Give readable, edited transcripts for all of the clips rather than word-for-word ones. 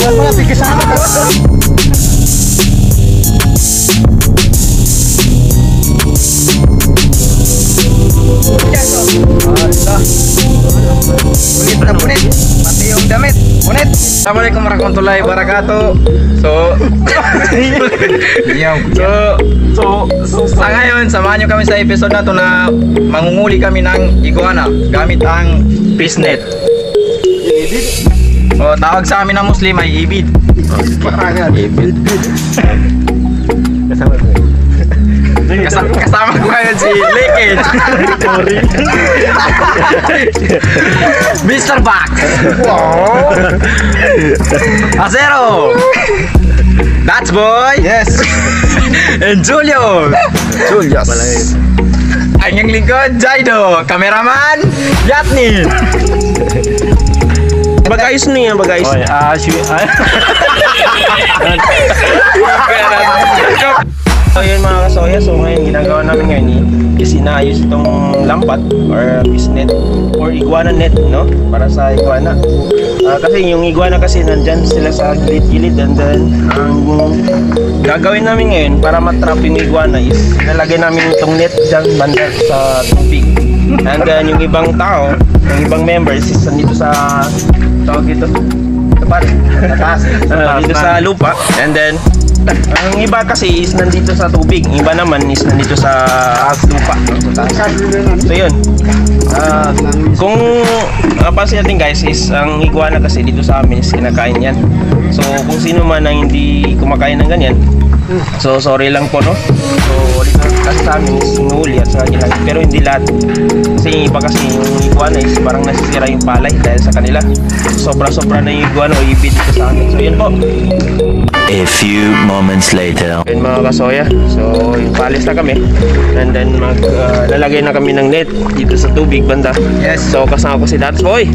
Mga tigisama ka. Punit na punit. Pati yung damit. Punit. Assalamualaikum warahmatullahi wabarakatuh. Sa ngayon, samahan nyo kami sa episode na to na mangunguli kami ng iguana gamit ang fishnet. Tawag sa amin ng Muslim ay ibid. Ibid. Kasama ko ngayon si Lekage. Mr. Box. Acero. That's boy. Yes. And Julio. Julius. Ang iyong lingkod, Jaido. Cameraman, Yatni. Bagayos na yan, bagayos. So yun mga kasoya, so ngayon ginagawa namin ngayon is inaayos itong lampat or fishnet or iguana net, no? Para sa iguana. Kasi yung iguana kasi nandyan sila sa gilid-gilid, and then ang gagawin namin ngayon para matrap yung iguana is nalagay namin itong net dyan banda sa tubig. And then yung ibang tao, yung ibang members is nandito sa tawag dito dito sa lupa, and then ang iba kasi is nandito sa tubig, iba naman is nandito sa lupa. So yun, kung pansin natin guys is ang iguana kasi dito sa amin is kinakain yan. So kung sino man ang hindi kumakain ng ganyan, so sorry lang po, no? So dito kasi sa amin is inuuli at sa kanila, pero hindi lahat. Kasi yung iba kasi yung iguana is parang nasisira yung palay dahil sa kanila. Sobra-sobra na yung iguana o ibig dito sa amin. So yun po. A few moments later. Yun mga kasoya, so yung palis na kami, and then lalagay na kami ng net dito sa tubig banda. Yes. So kasama ko si That's Boy,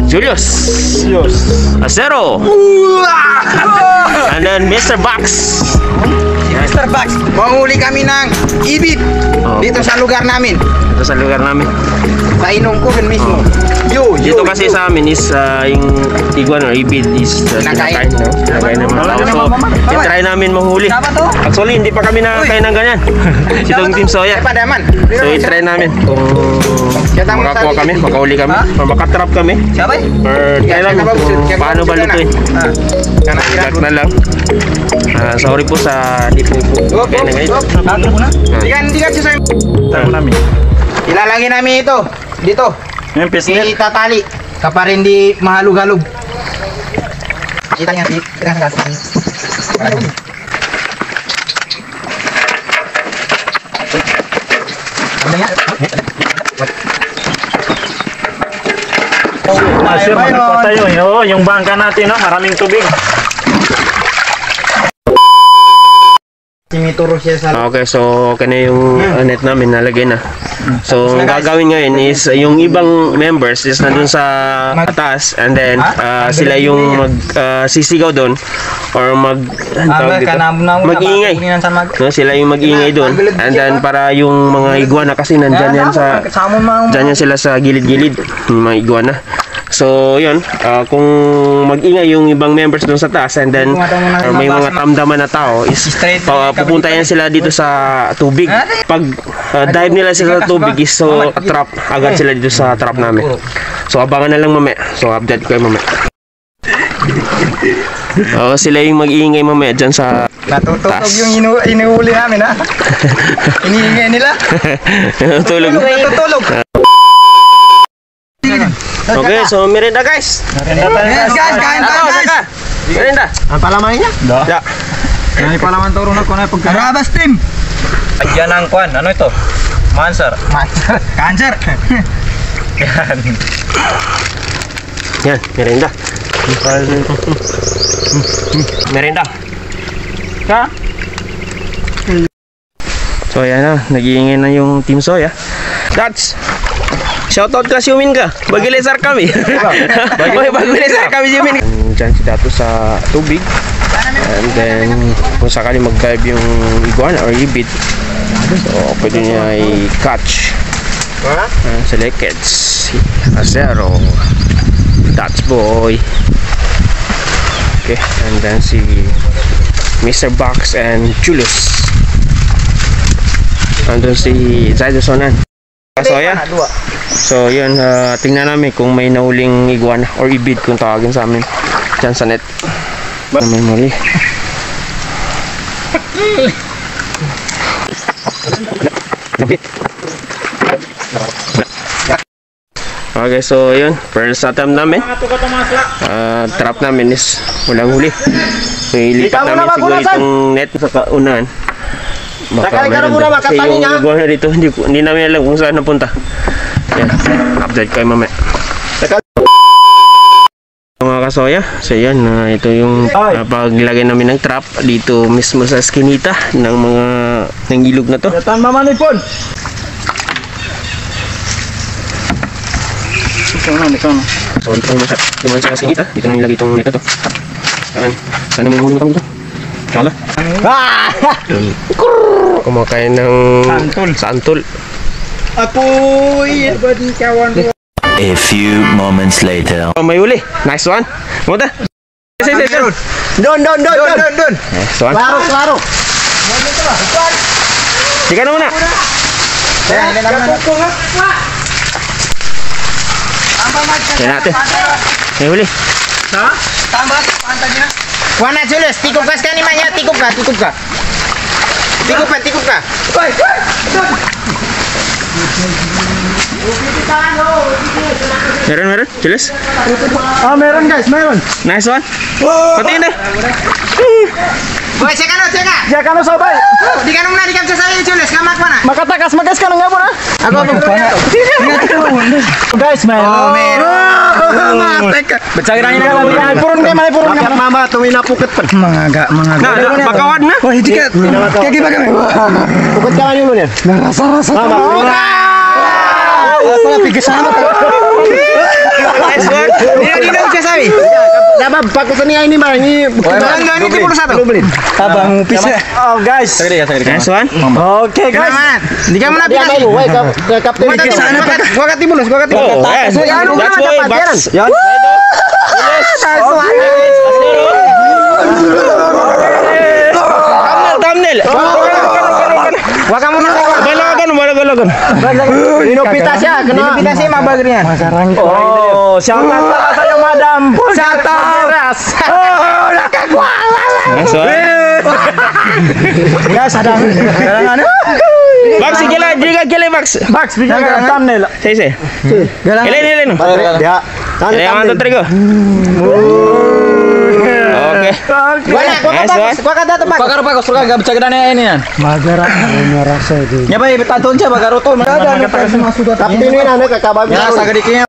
Julius, Acero, and then Mr. Box. Mr. Box, manghuli kami ng ibid dito sa lugar namin. Dito sa lugar namin. Sa Inungkugan mismo. Dito kasi sa amin is yung iguana or ibid is kinakain, no? Kinakain ng mga tao. So, try namin manghuli. Actually, hindi pa kami nakakain ng ganyan. Itong Team Soya. So, i-try namin kung makakuha kami, makahuli kami, or makatrap kami. Or try namin kung paano ba lutuin. Lahat na lang. Sorry po sa di po kaya na ganito. Hindi ka siya namin. Ilalagay namin ito dito. Yung fishnet. Itatali kapag hindi mahalug-halug. Kita niya sa Sir, tayo, yung bangka natin, no? Maraming tubig. Tinituro siya sa... Okay, so okay na yung net namin, nalagay na. So ang gagawin ngayon is yung ibang members is nandun sa taas, and then sila yung sisigaw doon or mag-iingay. No, sila yung mag-iingay doon, and then para yung mga iguana kasi nandyan yan sa dyan yan sila sa gilid-gilid, yung mga iguana. So yun, kung mag-ingay yung ibang members doon sa taas, and then may mga tamdaman na tao is pupunta yan sila dito sa tubig. Pag dive nila sila sa tubig is so trap agad sila dito sa trap namin. So abangan na lang mamaya. So update ko mamaya. Sila yung mag-iingay mamaya dyan sa natututog yung inuuli namin, ha? Iniingay nila. Natutulog. Okay, so merenda guys. Yes guys, kain guys. Merenda. Ang palaman niya? Ya. Ang palaman turo na ko na pagka. Karabas team. Adyan ang kwan. Ano ito? Manser. Cancer. Yan, merenda. Merenda. Ka? So yan na, nag-iingay na yung Team Soya. That's shoutout ka si Yumin ka. Bagilisar kami. Bagilisar kami si Yumin. Diyan si Dato sa tubig. And then kung sakali mag-dive yung iguana or ibid, so pwede niya i-catch. Sa Lekage, Acero, That's Boy, Okay, and then si Mr. Box and Julius. Andun si Zaidosonan. Kasoya. So yun, tingnan namin kung may nauling iguana or ibid kung tawagin sa amin dyan sa net. May muli. Okay, so yun, first attempt namin. Trap namin is walang huli. So ilipat namin siguro itong net sa kaunahan. Baka meron doon. Kasi yung iguana dito, hindi namin alam kung saan napunta. Yan, update kayo mamaya. Mga kasoya, so yan, ito yung paglagay namin ng trap dito mismo sa skinita ng mga ng ilog na to. Tan mamanipon. So dito naman sa skinita, dito namin ilagay itong nito to. Sana may hulong kami to. Kala? Kumakain ng santol. Apoy, bading kawan. A few moments later. Oh, may huli. Nice one. Muda. Don. Nice one. Klaro. Sige na muna. Kaya natin. May huli. Tambah pantannya. Wana Julius, tikup ka sekali manya, tikup ka. Tikup ka. Meron, Julius. Meron guys, meron. Nice one. Patiin na. Boy, cekano. Jangan sobat. Di kanong na, di kam sa sayo Julius, kamak mana? Makatakas magas ka nga muna. Ako. Guys, meron. Becagiran ini kan purun ka. Mama tuwi na pukit pa. Mga Bakawad na. Oh, hindi ka. Kaya ba kami? Pukit ka man yun. Narasa-rasa. Apa pikir sama? Nice one. Di na siya sabi. Dapat pakutan niya ini mah ini. Ini 31. Tabang pisa. Oh guys. Nice one. Oke guys. Di ka muna pinasi. Kapten di sana pa. Gua ka timulus. Oh, yes. That's why Box. Yan. Thumbnail. Gua kamu na. Balagan. Inopita siya. Inopita siya mabagrian. Oh, shout out sa iyo madam. Shout out. Oh, nakagwala. Nice one. Guys, ada ano? Box, gila, Box. Box, bigyan ka ng thumbnail. Sige. Ilin. Ya. Ilin, 1, 2, 3, go. Okay. Gua ka dapat. Pakar suka enggak bisa gedane ini yan. Magara ini rasa itu. Ya bay betanton siya bagaroto. Tapi ini ana kakabag. Ya sagadikinya.